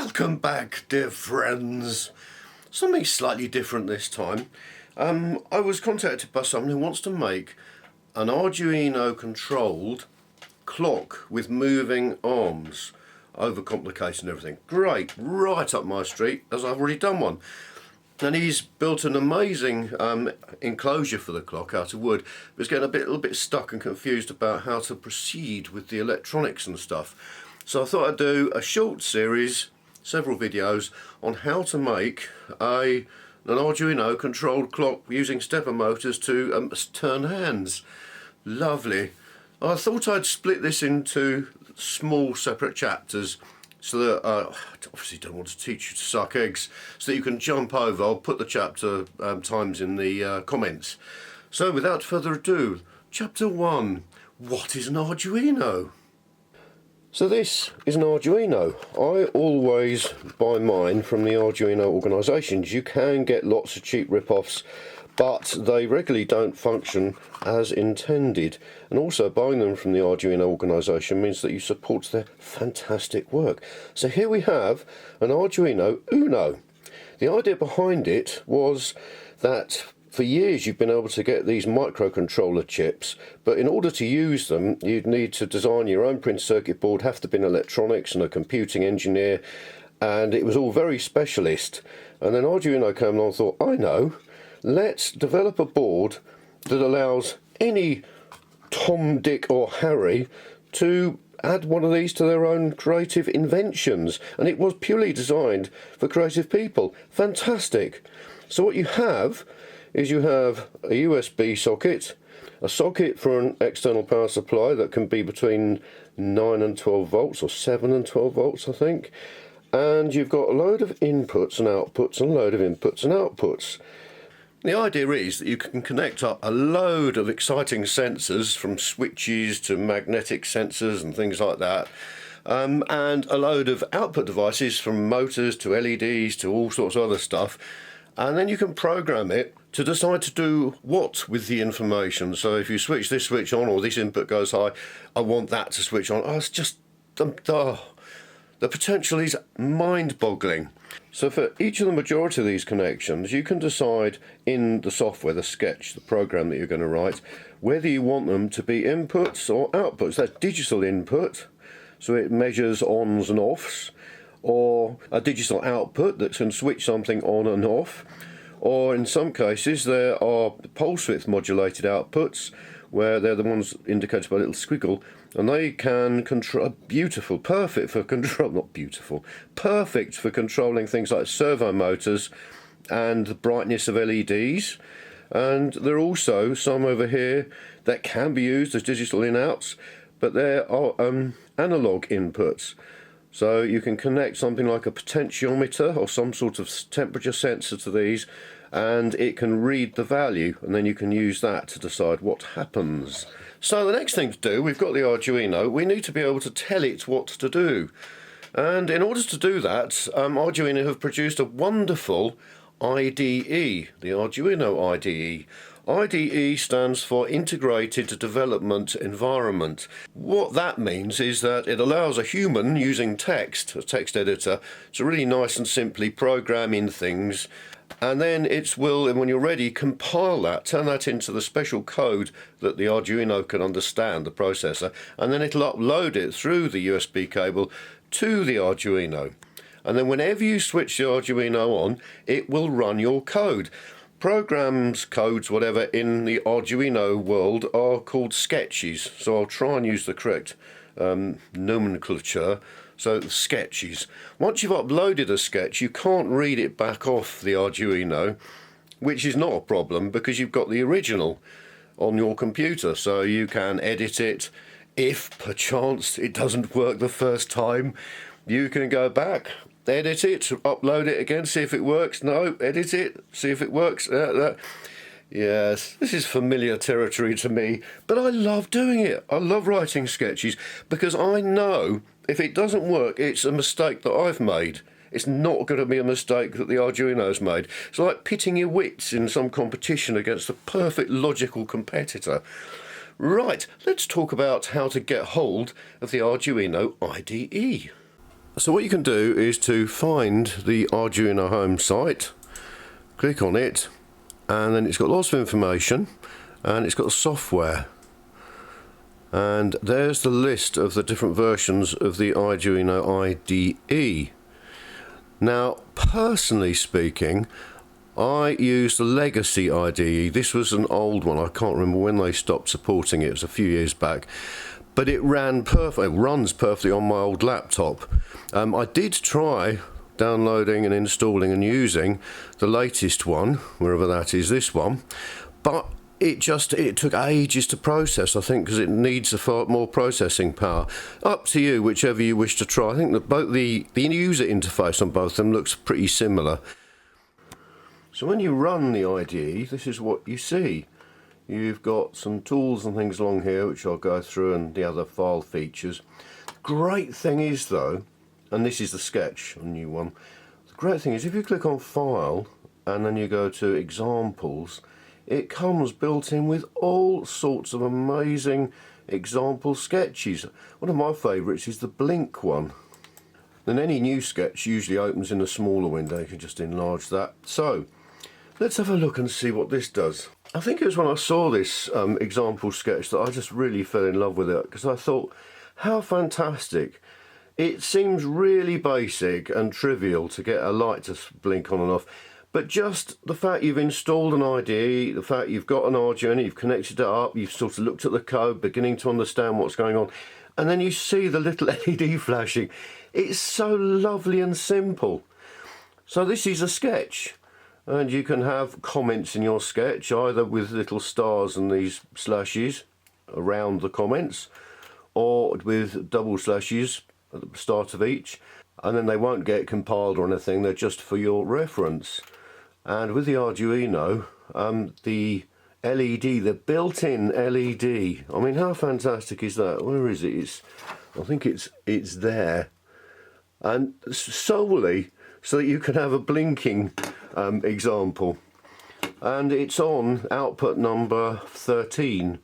Welcome back, dear friends. Something slightly different this time. I was contacted by someone who wants to make an Arduino controlled clock with moving arms. Overcomplicating everything. Great, right up my street, as I've already done one. And he's built an amazing enclosure for the clock out of wood, but he's getting a little bit stuck and confused about how to proceed with the electronics and stuff. So I thought I'd do a short series, several videos, on how to make an Arduino controlled clock using stepper motors to turn hands. Lovely. I thought I'd split this into small separate chapters so that I obviously don't want to teach you to suck eggs, so that you can jump over. I'll put the chapter times in the comments. So without further ado, chapter 1, what is an Arduino? So this is an Arduino. I always buy mine from the Arduino organisations. You can get lots of cheap rip-offs, but they regularly don't function as intended. And also buying them from the Arduino organisation means that you support their fantastic work. So here we have an Arduino Uno. The idea behind it was that for years you've been able to get these microcontroller chips, but in order to use them you'd need to design your own printed circuit board, have to be in electronics and a computing engineer, and it was all very specialist. And then Arduino came along and thought, I know, let's develop a board that allows any Tom, Dick or Harry to add one of these to their own creative inventions. And it was purely designed for creative people. Fantastic. So what you have is you have a USB socket, a socket for an external power supply that can be between 9 and 12 volts, or 7 and 12 volts I think, and you've got a load of inputs and outputs and a load of inputs and outputs. The idea is that you can connect up a load of exciting sensors, from switches to magnetic sensors and things like that, and a load of output devices, from motors to LEDs to all sorts of other stuff, and then you can program it to decide to do what with the information. So if you switch this switch on, or this input goes high, I want that to switch on. Oh, it's just the potential is mind-boggling. So for each of the majority of these connections, you can decide in the software, the sketch, the program that you're going to write, whether you want them to be inputs or outputs. That's digital input, so it measures ons and offs, or a digital output that can switch something on and off, or in some cases there are pulse width modulated outputs, where they're the ones indicated by a little squiggle, and they can control, perfect for controlling things like servo motors and the brightness of LEDs. And there are also some over here that can be used as digital in-outs, but there are analog inputs. So you can connect something like a potentiometer or some sort of temperature sensor to these, and it can read the value, and then you can use that to decide what happens. So the next thing to do, we've got the Arduino, we need to be able to tell it what to do. And in order to do that, Arduino have produced a wonderful IDE, the Arduino IDE. IDE stands for Integrated Development Environment. What that means is that it allows a human using text, a text editor, to really nice and simply program in things, and then it will, when you're ready, compile that, turn that into the special code that the Arduino can understand, the processor, and then it'll upload it through the USB cable to the Arduino. And then whenever you switch the Arduino on, it will run your code. Programs, codes, whatever, in the Arduino world are called sketches, so I'll try and use the correct nomenclature. So sketches. Once you've uploaded a sketch, you can't read it back off the Arduino, which is not a problem because you've got the original on your computer, so you can edit it. If perchance it doesn't work the first time, you can go back, edit it, upload it again, see if it works. No, edit it, see if it works. Yes, this is familiar territory to me, but I love doing it. I love writing sketches because I know if it doesn't work, it's a mistake that I've made. It's not going to be a mistake that the Arduino's made. It's like pitting your wits in some competition against a perfect logical competitor. Right, let's talk about how to get hold of the Arduino IDE. So what you can do is to find the Arduino home site, click on it, and then it's got lots of information and it's got software. And there's the list of the different versions of the Arduino IDE. Now, personally speaking, I use the legacy IDE. This was an old one. I can't remember when they stopped supporting it. It was a few years back. But it runs perfectly on my old laptop. I did try downloading and installing and using the latest one, wherever that is, this one, but it took ages to process, I think, because it needs a far more processing power. Up to you, whichever you wish to try. I think that both the user interface on both of them looks pretty similar. So when you run the IDE, this is what you see. You've got some tools and things along here, which I'll go through, and the other file features. The great thing is, though, and this is the sketch, a new one, the great thing is if you click on File and then you go to Examples, it comes built in with all sorts of amazing example sketches. One of my favourites is the Blink one. Then any new sketch usually opens in a smaller window. You can just enlarge that. So let's have a look and see what this does. I think it was when I saw this example sketch that I just really fell in love with it, because I thought, how fantastic. It seems really basic and trivial to get a light to blink on and off, but just the fact you've installed an IDE, the fact you've got an Arduino, you've connected it up, you've sort of looked at the code, beginning to understand what's going on, and then you see the little LED flashing. It's so lovely and simple. So this is a sketch. And you can have comments in your sketch, either with little stars and these slashes around the comments, or with double slashes at the start of each, and then they won't get compiled or anything, they're just for your reference. And with the Arduino, the LED, the built-in LED, I mean, how fantastic is that? Where is it? I think it's there. And solely so that you can have a blinking example, and it's on output number 13.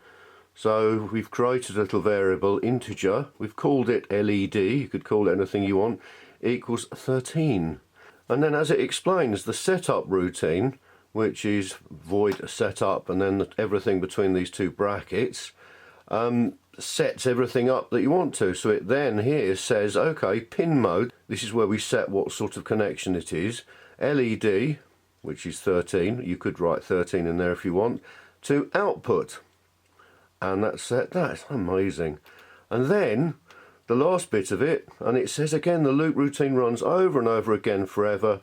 So we've created a little variable integer, we've called it LED, you could call it anything you want, equals 13. And then, as it explains, the setup routine, which is void setup and then everything between these two brackets, sets everything up that you want to. So it then here says, okay, pin mode, this is where we set what sort of connection it is, LED, which is 13, you could write 13 in there if you want, to output. And that's set. That's amazing. And then the last bit of it, and it says again the loop routine runs over and over again forever,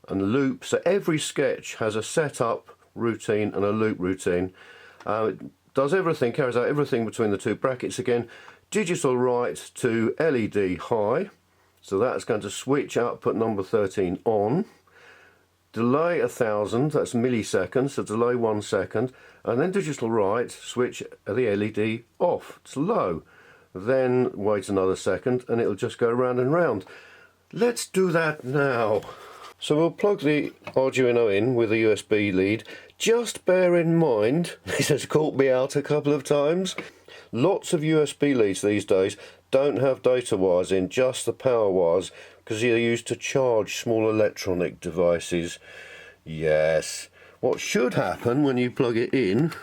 and the loop, so every sketch has a setup routine and a loop routine. It does everything, carries out everything between the two brackets again. Digital write to LED high, so that's going to switch output number 13 on. Delay 1000, that's milliseconds, so delay 1 second, and then digital write, switch the LED off, it's low. Then wait another second and it'll just go round and round. Let's do that now. So we'll plug the Arduino in with a USB lead. Just bear in mind, this has caught me out a couple of times, lots of USB leads these days don't have data wires in, just the power wires, because they're used to charge small electronic devices. Yes, what should happen when you plug it in,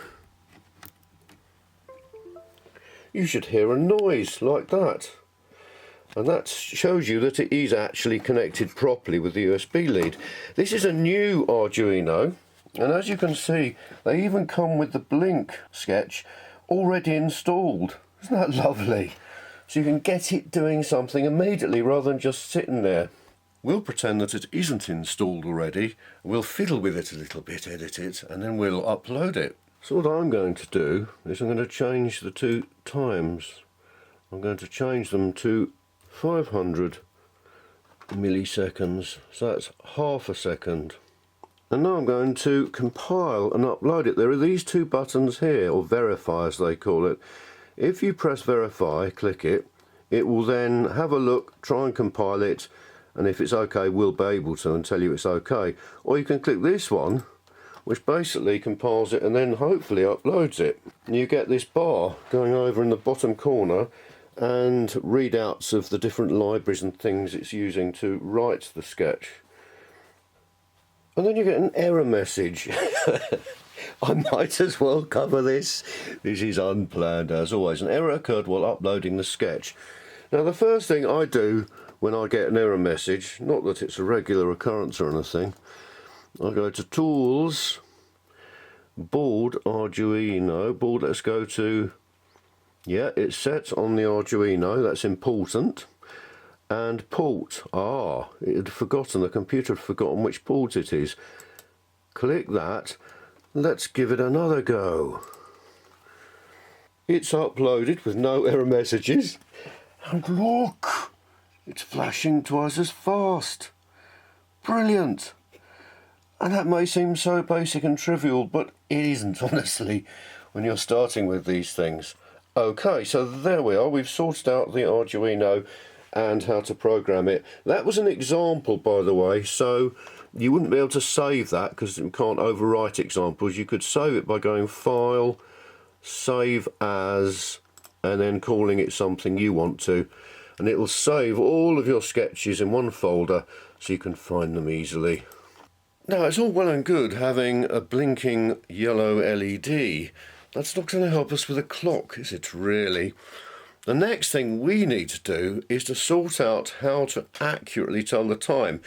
you should hear a noise like that. And that shows you that it is actually connected properly with the USB lead. This is a new Arduino, and as you can see, they even come with the Blink sketch already installed. Isn't that lovely? So you can get it doing something immediately rather than just sitting there. We'll pretend that it isn't installed already. We'll fiddle with it a little bit, edit it, and then we'll upload it. So what I'm going to do is I'm going to change the two times. I'm going to change them to 500 milliseconds, so that's half a second. And now I'm going to compile and upload it. There are these two buttons here, or verify as they call it. If you press verify, click it, it will then have a look, try and compile it, and if it's okay, we'll be able to and tell you it's okay. Or you can click this one, which basically compiles it and then hopefully uploads it. And you get this bar going over in the bottom corner, and readouts of the different libraries and things it's using to write the sketch. And then you get an error message. I might as well cover this. This is unplanned as always. An error occurred while uploading the sketch. Now the first thing I do when I get an error message, not that it's a regular occurrence or anything, I go to Tools, Board, Arduino, Board, let's go to, yeah, it's set on the Arduino, that's important. And port, it had forgotten, the computer had forgotten which port it is. Click that, let's give it another go. It's uploaded with no error messages, and look, it's flashing twice as fast. Brilliant. And that may seem so basic and trivial, but it isn't, honestly, when you're starting with these things. Okay, so there we are, we've sorted out the Arduino and how to program it. That was an example, by the way, so you wouldn't be able to save that because you can't overwrite examples. You could save it by going File, Save As, and then calling it something you want to, and it will save all of your sketches in one folder so you can find them easily. Now, it's all well and good having a blinking yellow LED. That's not going to help us with a clock, is it really? The next thing we need to do is to sort out how to accurately tell the time.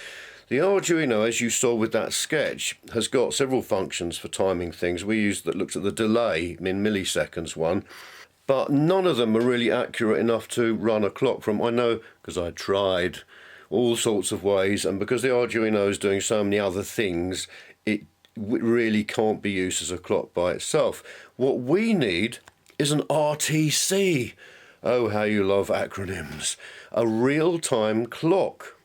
The Arduino, as you saw with that sketch, has got several functions for timing things. We used that looked at the delay in milliseconds one, but none of them are really accurate enough to run a clock from. I know because I tried all sorts of ways, and because the Arduino is doing so many other things, it really can't be used as a clock by itself. What we need is an RTC. Oh, how you love acronyms. A real-time clock.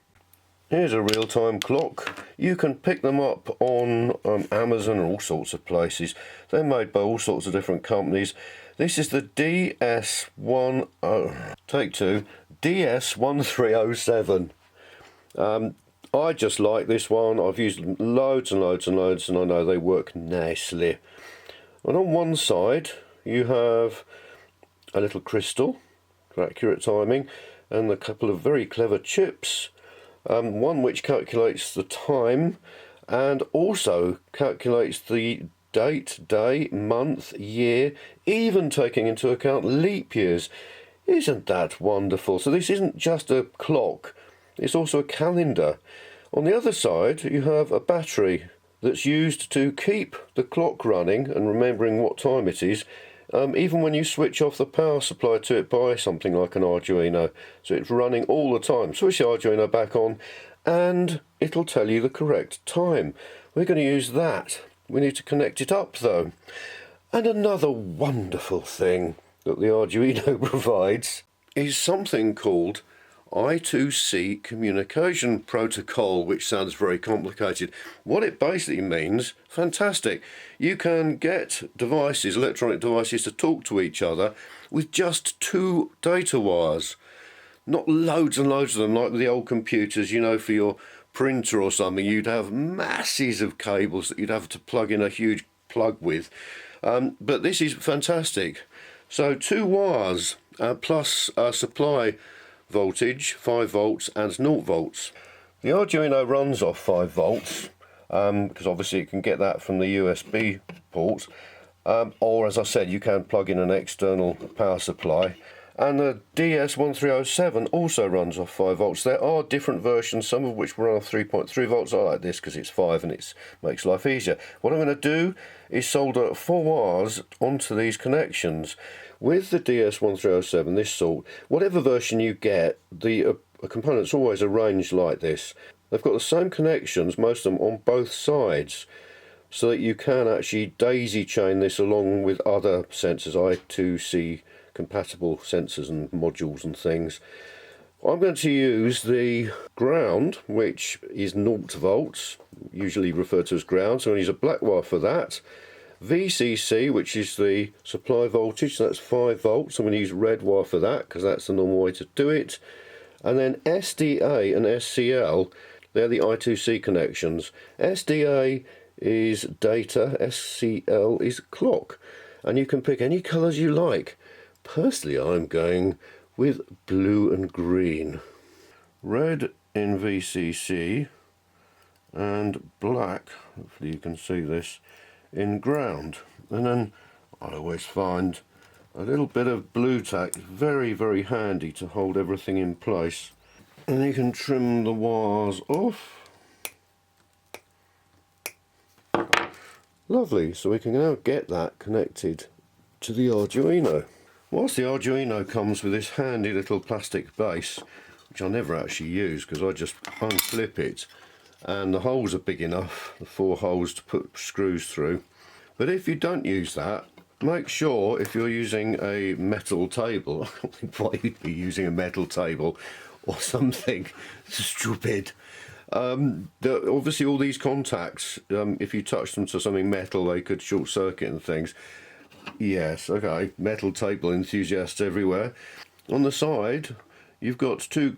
Here's a real-time clock. You can pick them up on Amazon and all sorts of places. They're made by all sorts of different companies. This is the DS1307. I just like this one. I've used them loads and loads and loads, and I know they work nicely. And on one side you have a little crystal for accurate timing and a couple of very clever chips, one which calculates the time and also calculates the date, day, month, year, even taking into account leap years. Isn't that wonderful? So this isn't just a clock, it's also a calendar. On the other side you have a battery that's used to keep the clock running and remembering what time it is, even when you switch off the power supply to it by something like an Arduino. So it's running all the time. Switch the Arduino back on and it'll tell you the correct time. We're going to use that. We need to connect it up though. And another wonderful thing that the Arduino provides is something called I2C communication protocol, which sounds very complicated. What it basically means, fantastic, you can get devices, electronic devices, to talk to each other with just 2 data wires. Not loads and loads of them like the old computers, you know, for your printer or something. You'd have masses of cables that you'd have to plug in a huge plug with. But this is fantastic. So 2 wires plus a supply voltage, 5 volts and 0 volts. The Arduino runs off 5 volts because obviously it can get that from the USB port, or as I said, you can plug in an external power supply. And the DS1307 also runs off 5 volts. There are different versions, some of which run off 3.3 volts. I like this because it's 5 and it makes life easier. What I'm going to do is solder 4 wires onto these connections. With the DS1307, this sort, whatever version you get, the components always arranged like this. They've got the same connections, most of them, on both sides, so that you can actually daisy chain this along with other sensors, I2C compatible sensors and modules and things. I'm going to use the ground, which is 0 volts, usually referred to as ground, so I'm going to use a black wire for that. VCC, which is the supply voltage, so that's 5 volts. I'm going to use red wire for that because that's the normal way to do it. And then SDA and SCL, they're the I2C connections. SDA is data, SCL is clock, and you can pick any colours you like. Personally, I'm going with blue and green. Red in VCC and black, hopefully you can see this, in ground. And then I always find a little bit of blue tack very, very handy to hold everything in place. And you can trim the wires off. Lovely, so we can now get that connected to the Arduino. Whilst the Arduino comes with this handy little plastic base, which I never actually use because I just unclip it, and the holes are big enough, the 4 holes to put screws through. But if you don't use that, make sure if you're using a metal table, I don't think why you'd be using a metal table or something stupid. Obviously all these contacts, if you touch them to something metal, they could short circuit and things. Yes, okay, metal table enthusiasts everywhere. On the side you've got 2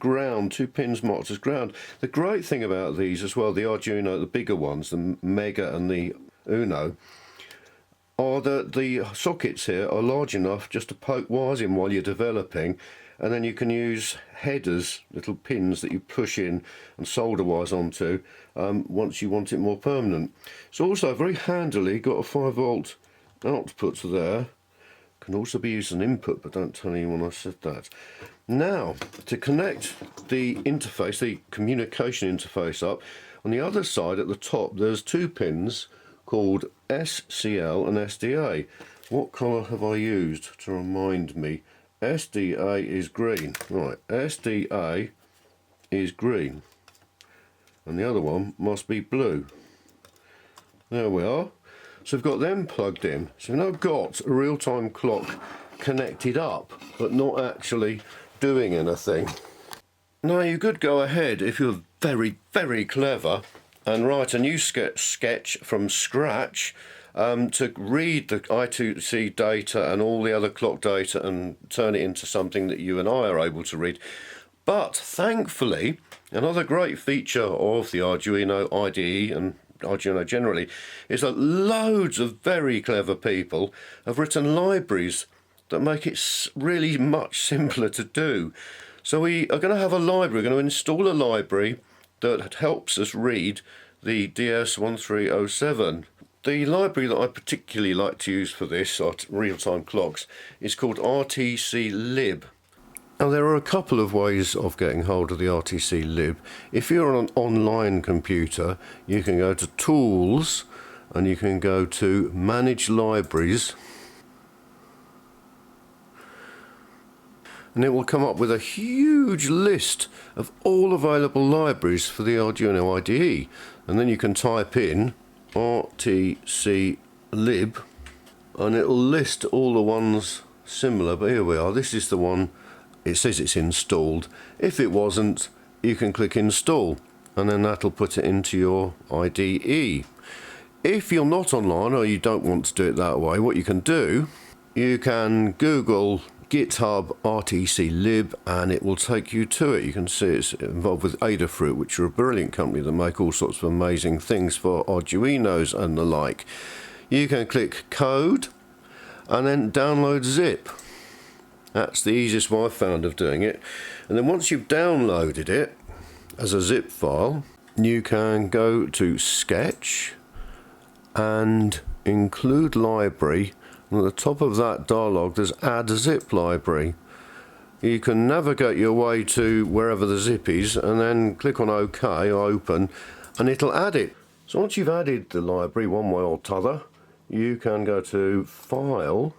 pins marked as ground. The great thing about these as well, the Arduino, the bigger ones, the Mega and the Uno, are that the sockets here are large enough just to poke wires in while you're developing, and then you can use headers, little pins that you push in and solder wires onto once you want it more permanent. It's also very handily got a 5-volt output there. Can also be used as an input, but don't tell anyone I said that. Now, to connect the interface, the communication interface up, on the other side at the top there's 2 pins called SCL and SDA. What colour have I used to remind me? SDA is green. Right, SDA is green. And the other one must be blue. There we are. So we've got them plugged in. So we've now got a real-time clock connected up, but not actually doing anything. Now you could go ahead, if you're very, very clever, and write a new sketch from scratch to read the I2C data and all the other clock data and turn it into something that you and I are able to read. But thankfully, another great feature of the Arduino IDE and Arduino generally is that loads of very clever people have written libraries that make it really much simpler to do. So we are going to have a library, we're going to install a library that helps us read the DS1307. The library that I particularly like to use for this, real-time clocks, is called RTC lib. Now there are a couple of ways of getting hold of the RTC lib. If you're on an online computer, you can go to Tools and you can go to Manage Libraries, and it will come up with a huge list of all available libraries for the Arduino IDE, and then you can type in RTC lib and it will list all the ones similar. But here we are, this is the one. It says it's installed. If it wasn't, you can click install and then that'll put it into your IDE. If you're not online or you don't want to do it that way, what you can do, you can Google GitHub RTC lib and it will take you to it. You can see it's involved with Adafruit, which are a brilliant company that make all sorts of amazing things for Arduinos and the like. You can click code and then download zip. That's the easiest way I've found of doing it. And then once you've downloaded it as a zip file, you can go to Sketch and include library, and at the top of that dialog there's Add Zip Library. You can navigate your way to wherever the zip is and then click on OK, open, and it'll add it. So once you've added the library one way or t'other, you can go to File,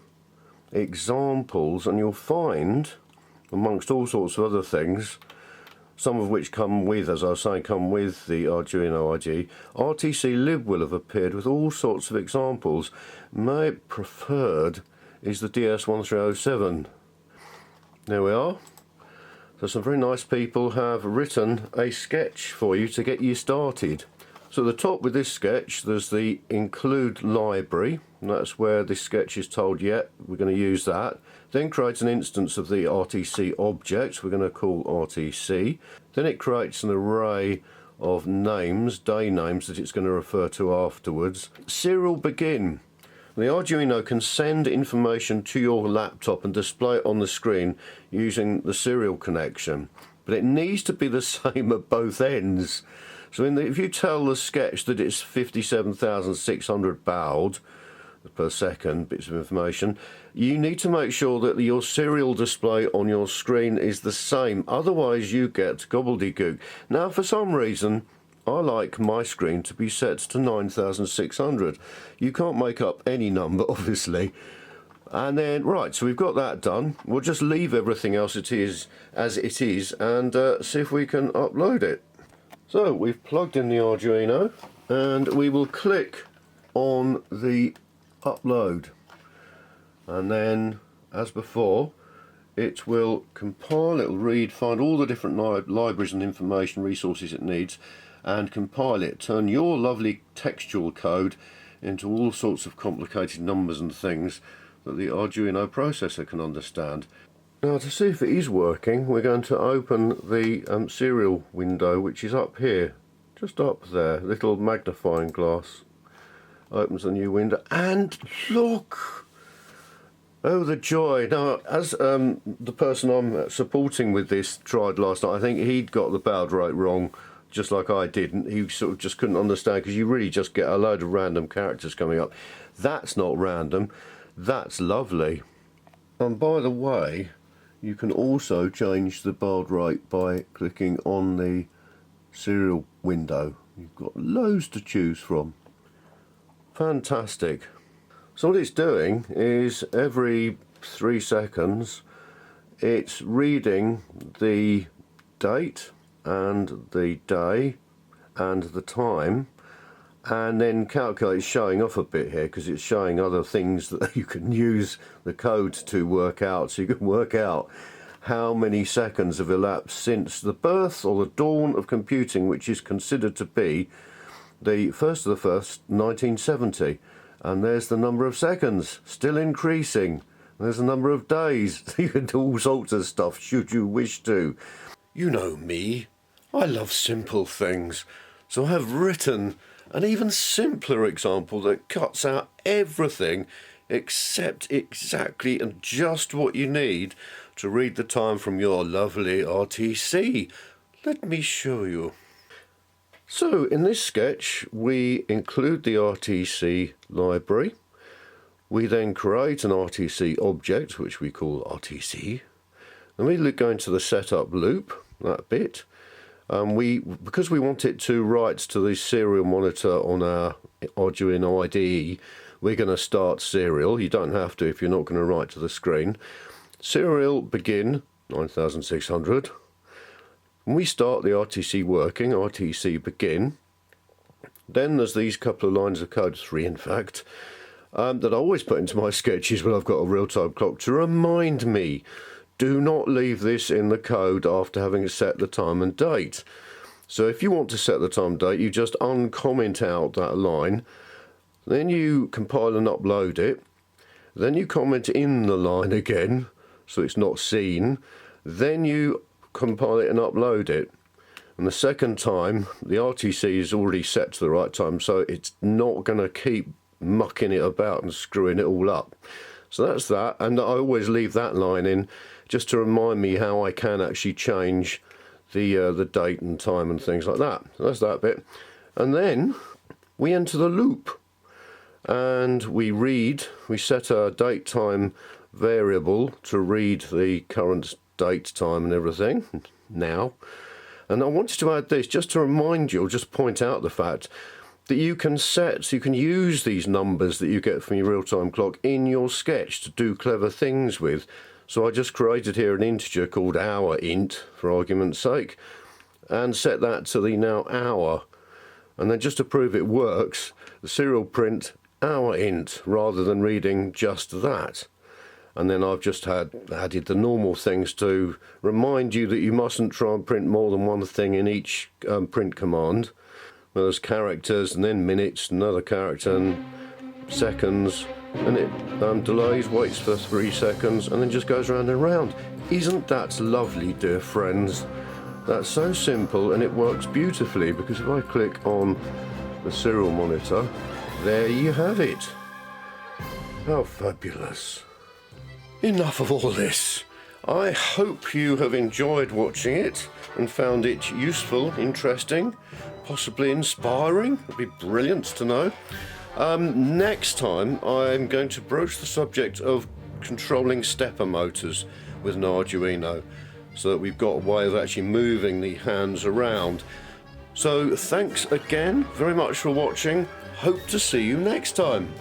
Examples, and you'll find, amongst all sorts of other things, some of which come with, as I was saying, come with the Arduino IDE, RTC lib will have appeared with all sorts of examples. My preferred is the DS1307. There we are. So some very nice people have written a sketch for you to get you started. So at the top with this sketch there's the include library, and that's where this sketch is told, yeah, we're going to use that. Then creates an instance of the RTC object, we're going to call RTC. Then it creates an array of names, day names, that it's going to refer to afterwards. Serial begin. The Arduino can send information to your laptop and display it on the screen using the serial connection, but it needs to be the same at both ends. So if you tell the sketch that it's 57,600 baud per second bits of information, you need to make sure that your serial display on your screen is the same, otherwise you get gobbledygook. Now, for some reason, I like my screen to be set to 9,600. You can't make up any number, obviously. And then, right, so we've got that done. We'll just leave everything else as it is and see if we can upload it. So we've plugged in the Arduino and we will click on the upload. And then, as before, it will compile, it will read, find all the different libraries and information resources it needs, and compile it, turn your lovely textual code into all sorts of complicated numbers and things that the Arduino processor can understand. Now, to see if it is working, we're going to open the serial window, which is up here, just up there, little magnifying glass. Opens a new window, and look! Oh, the joy. Now, as the person I'm supporting with this tried last night, I think he'd got the baud rate wrong, just like I didn't. He sort of just couldn't understand, because you really just get a load of random characters coming up. That's not random, that's lovely. And by the way, you can also change the baud rate by clicking on the serial window. You've got loads to choose from. Fantastic. So what it's doing is every 3 seconds it's reading the date and the day and the time, and then calculates, showing off a bit here because it's showing other things that you can use the code to work out. So you can work out how many seconds have elapsed since the birth or the dawn of computing, which is considered to be the 1st of the 1st, 1970. And there's the number of seconds, still increasing. There's the number of days. You can do all sorts of stuff should you wish to. You know me, I love simple things. So I have written an even simpler example that cuts out everything except exactly and just what you need to read the time from your lovely RTC. Let me show you. So in this sketch we include the RTC library. We then create an RTC object, which we call RTC. Then we go into the setup loop, that bit. Because we want it to write to the serial monitor on our Arduino IDE, we're going to start serial. You don't have to if you're not going to write to the screen. Serial begin 9600. When we start the RTC working, RTC begin. Then there's these couple of lines of code, 3 in fact, that I always put into my sketches when I've got a real-time clock to remind me, do not leave this in the code after having set the time and date. So if you want to set the time and date, you just uncomment out that line, then you compile and upload it, then you comment in the line again, so it's not seen, then you compile it and upload it. And the second time, the RTC is already set to the right time, so it's not going to keep mucking it about and screwing it all up. So that's that, and I always leave that line in just to remind me how I can actually change the date and time and things like that. So that's that bit. And then we enter the loop and we set a date time variable to read the current date, time and everything now. And I wanted to add this just to remind you, or just point out the fact that you can use these numbers that you get from your real-time clock in your sketch to do clever things with. So I just created here an integer called hourInt, for argument's sake, and set that to the now hour. And then just to prove it works, the serial print hourInt rather than reading just that. And then I've just added the normal things to remind you that you mustn't try and print more than one thing in each print command. There's characters and then minutes, another character and seconds, and it delays, waits for 3 seconds and then just goes round and round. Isn't that lovely, dear friends? That's so simple, and it works beautifully, because if I click on the serial monitor, there you have it. How fabulous. Enough of all this. I hope you have enjoyed watching it and found it useful, interesting, possibly inspiring. It'd be brilliant to know. Next time I'm going to broach the subject of controlling stepper motors with an Arduino, so that we've got a way of actually moving the hands around. So thanks again very much for watching. Hope to see you next time.